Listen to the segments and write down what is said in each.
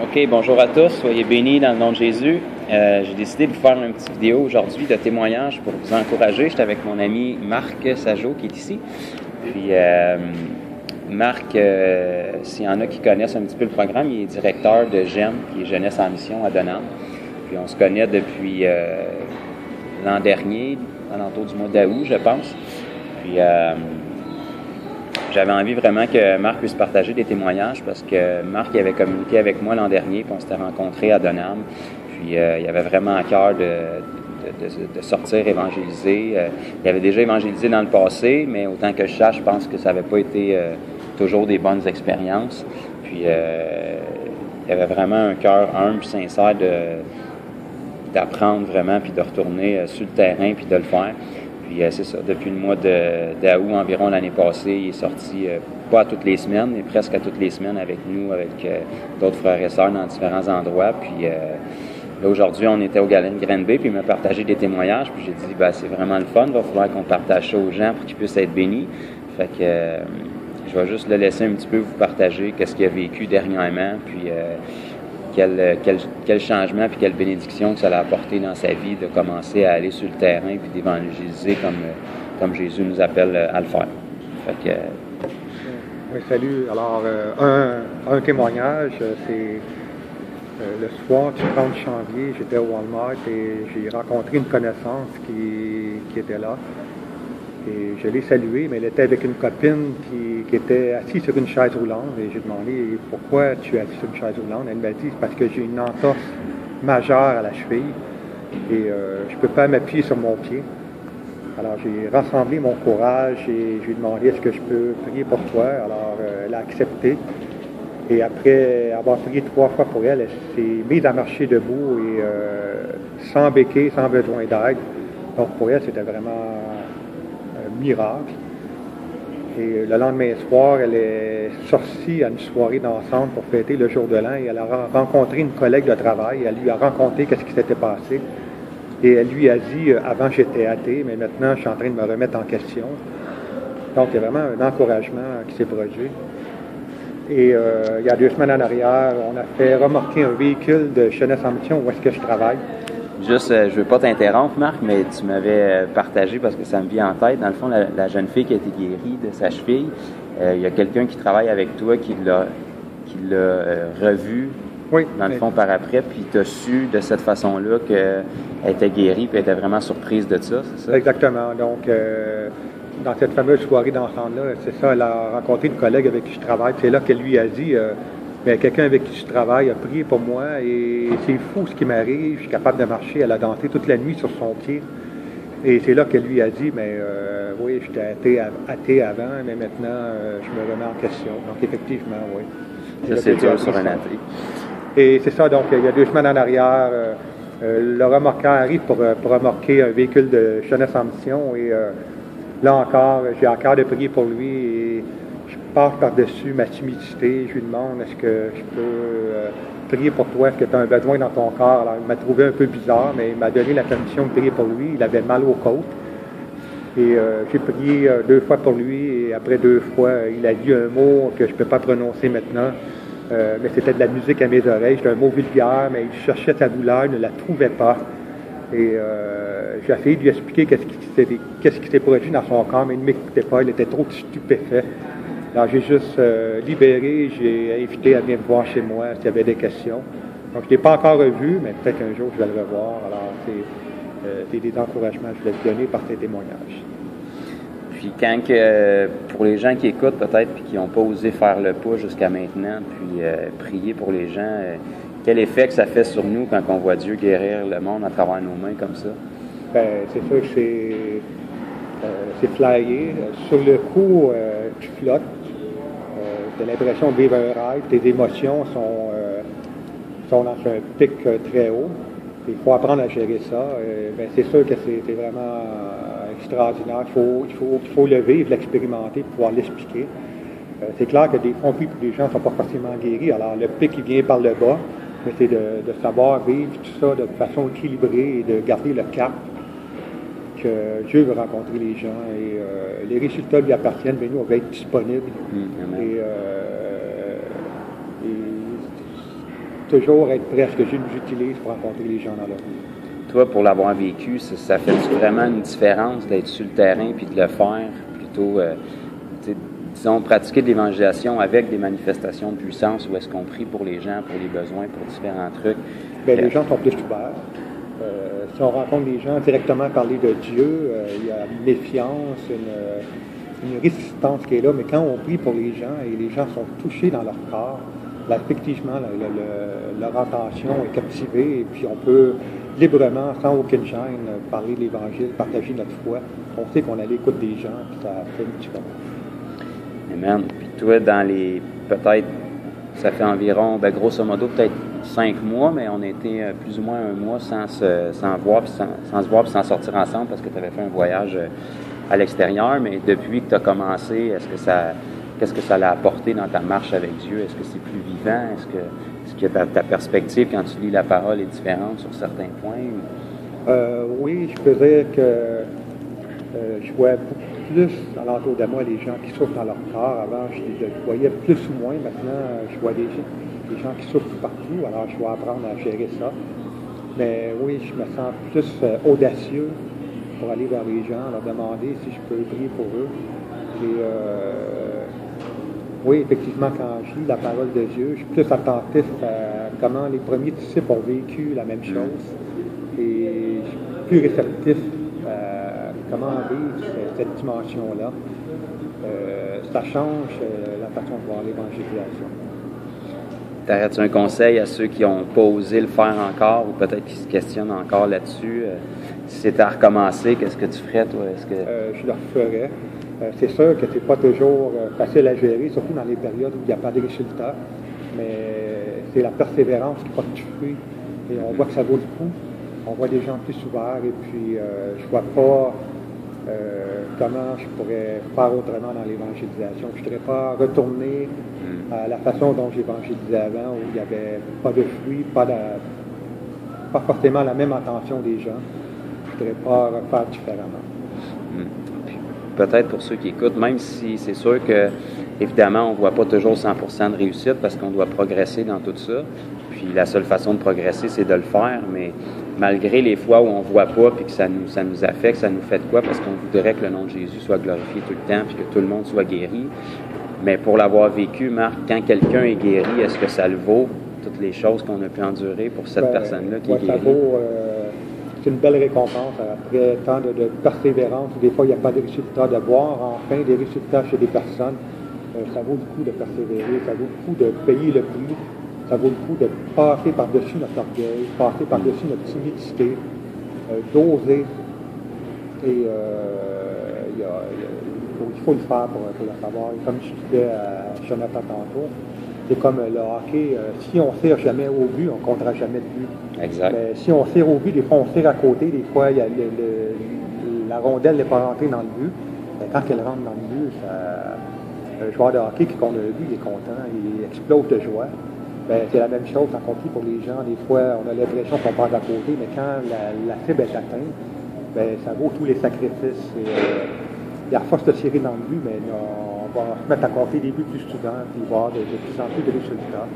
OK, bonjour à tous, soyez bénis dans le nom de Jésus. J'ai décidé de vous faire une petite vidéo aujourd'hui de témoignage pour vous encourager. J'étais avec mon ami Marc Sajot qui est ici. Puis Marc, s'il y en a qui connaissent un petit peu le programme, il est directeur de GEM, qui est Jeunesse en mission à Donham. Puis on se connaît depuis l'an dernier, alentour du mois d'août, je pense. Puis j'avais envie vraiment que Marc puisse partager des témoignages parce que Marc avait communiqué avec moi l'an dernier, puis on s'était rencontrés à Donham. Puis il avait vraiment à cœur de sortir évangéliser. Il avait déjà évangélisé dans le passé, mais autant que je sache, je pense que ça n'avait pas été toujours des bonnes expériences. Puis il avait vraiment un cœur humble, sincère d'apprendre vraiment, puis de retourner sur le terrain, puis de le faire. Puis c'est ça, depuis le mois d'août environ l'année passée, il est sorti pas à toutes les semaines, mais presque à toutes les semaines avec nous, avec d'autres frères et sœurs dans différents endroits. Puis là, aujourd'hui, on était au Galen Granby, puis il m'a partagé des témoignages. Puis j'ai dit, c'est vraiment le fun, il va falloir qu'on partage ça aux gens pour qu'ils puissent être bénis. Fait que je vais juste le laisser un petit peu vous partager qu'est-ce qu'il a vécu dernièrement, puis quel changement puis quelle bénédiction que ça a apporté dans sa vie de commencer à aller sur le terrain puis d'évangéliser comme Jésus nous appelle à le faire. Fait que, oui, salut. Alors, un témoignage, c'est le soir du 30 janvier, j'étais au Walmart et j'ai rencontré une connaissance qui était là. Et je l'ai saluée, mais elle était avec une copine qui était assise sur une chaise roulante. Et j'ai demandé pourquoi tu es assise sur une chaise roulante. Elle m'a dit c'est parce que j'ai une entorse majeure à la cheville et je ne peux pas m'appuyer sur mon pied. Alors j'ai rassemblé mon courage et j'ai demandé est-ce que je peux prier pour toi. Alors elle a accepté. Et après avoir prié 3 fois pour elle, elle s'est mise à marcher debout et sans béquille, sans besoin d'aide. Donc pour elle, c'était vraiment miracle. Et le lendemain soir, elle est sortie à une soirée d'ensemble pour fêter le jour de l'an et elle a rencontré une collègue de travail. Elle lui a raconté qu'est-ce qui s'était passé. Et elle lui a dit, avant j'étais athée, mais maintenant je suis en train de me remettre en question. Donc il y a vraiment un encouragement qui s'est produit. Et il y a 2 semaines en arrière, on a fait remorquer un véhicule de Jeunesse en mission où est-ce que je travaille. Juste, je ne veux pas t'interrompre, Marc, mais tu m'avais partagé, parce que ça me vient en tête, dans le fond, la jeune fille qui a été guérie de sa cheville, il y a quelqu'un qui travaille avec toi qui l'a revue, oui, dans le fond, par après, puis tu as su de cette façon-là qu'elle était guérie, puis elle était vraiment surprise de ça, c'est ça? Exactement. Donc, dans cette fameuse soirée d'ensemble-là, c'est ça, elle a rencontré une collègue avec qui je travaille, c'est là qu'elle lui a dit... mais quelqu'un avec qui je travaille a prié pour moi et c'est fou ce qui m'arrive, je suis capable de marcher. Elle a dansé toute la nuit sur son pied. Et c'est là qu'elle lui a dit, mais oui, j'étais athée avant, mais maintenant, je me remets en question. Donc, effectivement, oui. Ça, c'est dur sur un athée. Et c'est ça, donc, il y a 2 semaines en arrière, le remorqueur arrive pour remorquer un véhicule de Jeunesse en mission. Et là encore, j'ai à cœur de prier pour lui. Et je passe par-dessus ma timidité. Je lui demande, est-ce que je peux prier pour toi? Est-ce que tu as un besoin dans ton corps? Alors, il m'a trouvé un peu bizarre, mais il m'a donné la permission de prier pour lui. Il avait mal aux côtes. Et j'ai prié 2 fois pour lui. Et après 2 fois, il a dit un mot que je ne peux pas prononcer maintenant. Mais c'était de la musique à mes oreilles. C'était un mot vulgaire, mais il cherchait sa douleur, il ne la trouvait pas. Et j'ai essayé de lui expliquer qu'est-ce qui s'est produit dans son corps, mais il ne m'écoutait pas. Il était trop stupéfait. Alors, j'ai juste libéré, j'ai invité à venir me voir chez moi s'il y avait des questions. Donc, je ne l'ai pas encore revu, mais peut-être qu'un jour, je vais le revoir. Alors, c'est des encouragements que je voulais te donner par ces témoignages. Puis, pour les gens qui écoutent peut-être et qui n'ont pas osé faire le pas jusqu'à maintenant, puis prier pour les gens, quel effet que ça fait sur nous quand on voit Dieu guérir le monde à travers nos mains comme ça? Bien, c'est sûr que c'est flyé. Sur le coup, tu flottes. Tu as l'impression de vivre un rêve, tes émotions sont dans un pic très haut. Il faut apprendre à gérer ça. Ben, c'est sûr que c'est vraiment extraordinaire. Il faut le vivre, l'expérimenter pour pouvoir l'expliquer. C'est clair que des fois, les gens ne sont pas forcément guéris. Alors, le pic, il vient par le bas, mais c'est de savoir vivre tout ça de façon équilibrée et de garder le cap que Dieu veut rencontrer les gens et les résultats lui appartiennent, mais nous, on va être disponibles. Et toujours être prêt à ce que Dieu nous utilise pour rencontrer les gens dans leur vie. Toi, pour l'avoir vécu, ça fait vraiment une différence d'être sur le terrain puis de le faire plutôt, disons, pratiquer de l'évangélisation avec des manifestations de puissance où est-ce qu'on prie pour les gens, pour les besoins, pour différents trucs? Bien, les gens sont plus ouverts. Si on rencontre les gens directement parler de Dieu, il y a une méfiance, une résistance qui est là, mais quand on prie pour les gens et les gens sont touchés dans leur corps, là, effectivement, leur attention est captivée et puis on peut librement, sans aucune gêne, parler de l'Évangile, partager notre foi. On sait qu'on est à l'écoute des gens, puis ça fait une différence. Amen. Puis toi, peut-être, ça fait environ, grosso modo, peut-être 5 mois, mais on a été plus ou moins un mois sans se voir, puis sans se voir, puis sans sortir ensemble parce que tu avais fait un voyage à l'extérieur. Mais depuis que tu as commencé, qu'est-ce que ça l'a apporté dans ta marche avec Dieu? Est-ce que c'est plus vivant? Est-ce que ta perspective, quand tu lis la parole, est différente sur certains points? Oui, je peux dire que je vois beaucoup plus alentour de moi les gens qui souffrent dans leur corps. Avant, je voyais plus ou moins. Maintenant, je vois des gens qui souffrent partout. Alors, je dois apprendre à gérer ça. Mais oui, je me sens plus audacieux pour aller vers les gens, leur demander si je peux prier pour eux. Et oui, effectivement, quand je lis la parole de Dieu, je suis plus attentif à comment les premiers disciples ont vécu la même chose. Et je suis plus réceptif à comment vivre cette dimension-là. Ça change la façon de voir l'évangélisation. T'aurais-tu un conseil à ceux qui n'ont pas osé le faire encore ou peut-être qui se questionnent encore là-dessus? Si c'était à recommencer, qu'est-ce que tu ferais, toi? Je le referais. C'est sûr que c'est pas toujours facile à gérer, surtout dans les périodes où il n'y a pas de résultats, mais c'est la persévérance qui porte du fruit. Et on voit que ça vaut le coup. On voit des gens plus ouverts et puis je vois pas comment je pourrais faire autrement dans l'évangélisation. Je ne voudrais pas retourner à la façon dont j'évangélisais avant, où il n'y avait pas de fruits, pas forcément la même attention des gens. Je ne voudrais pas refaire différemment. Peut-être pour ceux qui écoutent, même si c'est sûr que, évidemment, on ne voit pas toujours 100% de réussite parce qu'on doit progresser dans tout ça. Puis la seule façon de progresser, c'est de le faire. Mais malgré les fois où on ne voit pas puis que ça nous affecte, ça nous fait de quoi? Parce qu'on voudrait que le nom de Jésus soit glorifié tout le temps puis que tout le monde soit guéri. Mais pour l'avoir vécu, Marc, quand quelqu'un est guéri, est-ce que ça le vaut, toutes les choses qu'on a pu endurer pour cette personne-là qui est guérie? Ça vaut, c'est une belle récompense après tant de persévérance. Des fois, il n'y a pas de résultats, de voir enfin des résultats chez des personnes. Ça vaut le coup de persévérer, ça vaut le coup de payer le prix, ça vaut le coup de passer par-dessus notre orgueil, passer par-dessus notre timidité, d'oser. Et il faut le faire pour le savoir. Et comme je disais à Jonathan tantôt, c'est comme le hockey, si on ne tire jamais au but, on ne comptera jamais de but. Exact. Mais si on tire au but, des fois on tire à côté, des fois la rondelle n'est pas rentrée dans le but. Mais quand elle rentre dans le but, un joueur de hockey qui compte le but, il est content, il explose de joie. Ben, c'est la même chose en compris pour les gens. Des fois, on a l'impression qu'on passe à côté, mais quand la cible est atteinte, ben, ça vaut tous les sacrifices. Il y a force de tirer dans le but, mais on va se mettre à compter des buts plus souvent, puis voir de plus en plus de résultats.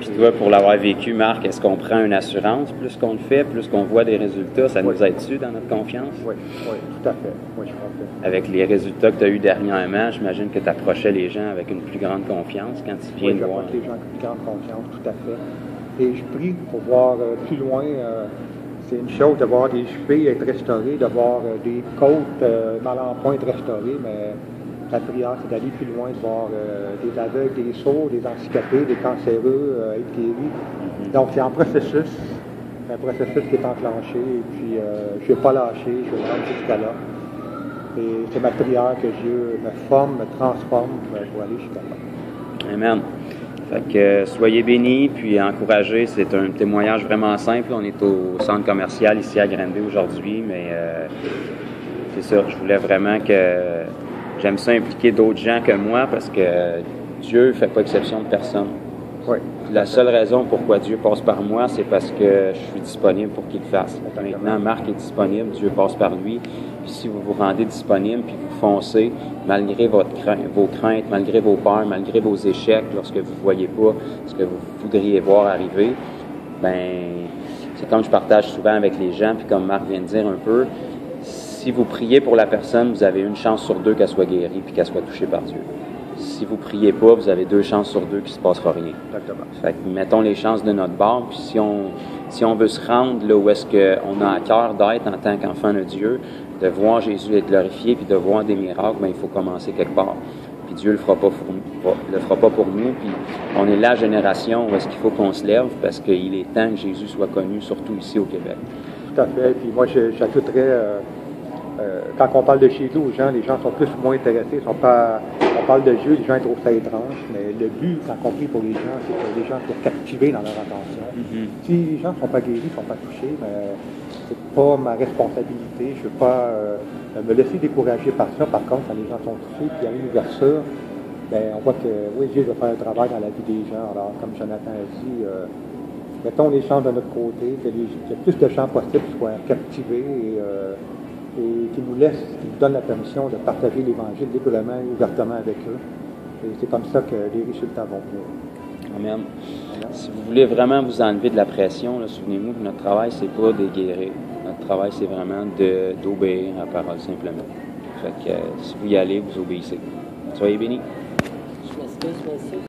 Puis toi, pour l'avoir vécu, Marc, est-ce qu'on prend une assurance plus qu'on le fait, plus qu'on voit des résultats? Ça nous aide-tu dans notre confiance? Oui, tout à fait. Oui, je pense que... Avec les résultats que tu as eus dernièrement, j'imagine que tu approchais les gens avec une plus grande confiance quand tu viens de voir. Oui, les gens avec une plus grande confiance, tout à fait. Et je prie pour voir plus loin. C'est une chose de voir des chevilles être restaurées, de voir des côtes mal en point être restaurées, mais la prière, c'est d'aller plus loin, de voir des aveugles, des sourds, des handicapés, des cancéreux être guéris. Donc, c'est un processus qui est enclenché, et puis je ne vais pas lâcher, je vais me rendre jusqu'à là. Et c'est ma prière que Dieu me forme, me transforme pour aller jusqu'à là. Amen. Fait que soyez bénis, puis encouragés. C'est un témoignage vraiment simple. On est au centre commercial ici à Granby aujourd'hui, mais c'est ça. Je voulais vraiment que j'aime ça impliquer d'autres gens que moi parce que Dieu ne fait pas exception de personne. Oui. La seule raison pourquoi Dieu passe par moi, c'est parce que je suis disponible pour qu'il le fasse. Maintenant, Marc est disponible, Dieu passe par lui. Puis si vous vous rendez disponible, puis vous foncez, malgré vos craintes, malgré vos peurs, malgré vos échecs, lorsque vous ne voyez pas ce que vous voudriez voir arriver, ben c'est comme je partage souvent avec les gens, puis comme Marc vient de dire un peu, si vous priez pour la personne, vous avez une chance sur 2 qu'elle soit guérie puis qu'elle soit touchée par Dieu. Si vous priez pas, vous avez 2 chances sur 2 qu'il ne se passera rien. Exactement. Fait que mettons les chances de notre bord, puis si on veut se rendre là où est-ce qu'on a à cœur d'être en tant qu'enfant de Dieu, de voir Jésus être glorifié puis de voir des miracles, ben il faut commencer quelque part. Puis Dieu le fera pas pour nous, puis on est la génération où est-ce qu'il faut qu'on se lève parce qu'il est temps que Jésus soit connu, surtout ici au Québec. Tout à fait. Puis moi, j'ajouterais, quand on parle de chez nous aux gens, les gens sont plus ou moins intéressés. On parle de Dieu, les gens trouvent ça étrange, mais le but, quand compris pour les gens, c'est que les gens soient captivés dans leur attention. Si les gens ne sont pas guéris, ne sont pas touchés, ben, c'est pas ma responsabilité. Je ne veux pas me laisser décourager par ça. Par contre, quand les gens sont touchés, puis il y a une ouverture, ben, on voit que oui, Dieu veut faire un travail dans la vie des gens. Alors, comme Jonathan a dit, mettons les champs de notre côté, que le plus de gens possibles soient captivés et qui nous donnent la permission de partager l'Évangile librement et ouvertement avec eux. Et c'est comme ça que les résultats vont venir. Amen. Si vous voulez vraiment vous enlever de la pression, là, souvenez-vous que notre travail, c'est pas de guérir. Notre travail, c'est vraiment d'obéir à la parole, simplement. Fait que si vous y allez, vous obéissez. Soyez bénis.